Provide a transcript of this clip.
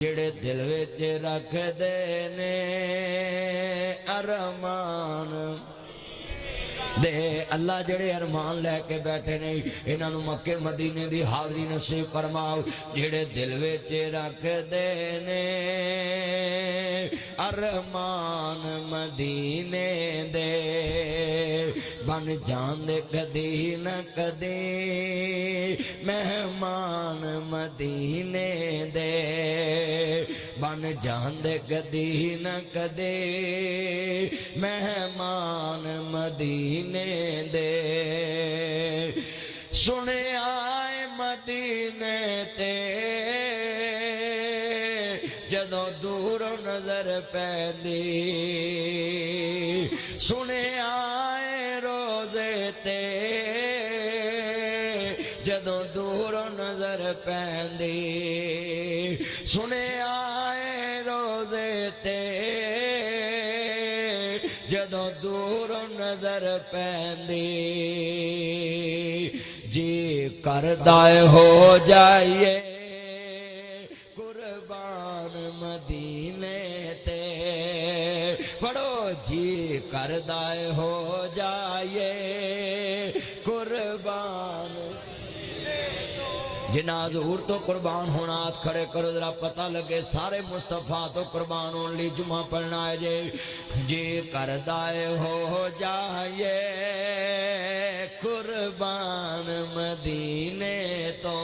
جڑے دل وچ رکھ دے نے ارمان دے اللہ جڑے ارمان لے کے بیٹھے نے انہاں نوں مکے مدینے دی حاضری نصیب فرماؤ جڑے دل وچ رکھ دے نے ارمان مدینے دے بن جان دے کدی نہ کدی مہمان مدینے دے بن جان دے کدی نہ کدی مہمان مدینے دے سنے آئے مدینے تے جدوں دور نظر پیندی سنے آئے روزے تے جدوں دور نظر پیندی سنے آئے روزے تے جدوں دور نظر پیندی جی کردائے ہو جائیے قربان مدینے تے پڑھو جی کردائے ہو جائیے قربان جنہ حضور تو قربان ہونا ہاتھ کھڑے کرو ذرا پتہ لگے سارے مصطفیٰ تو قربان ہونے لی جمعہ پڑھنا ہے جی کردائے ہو جائیے قربان مدینے تو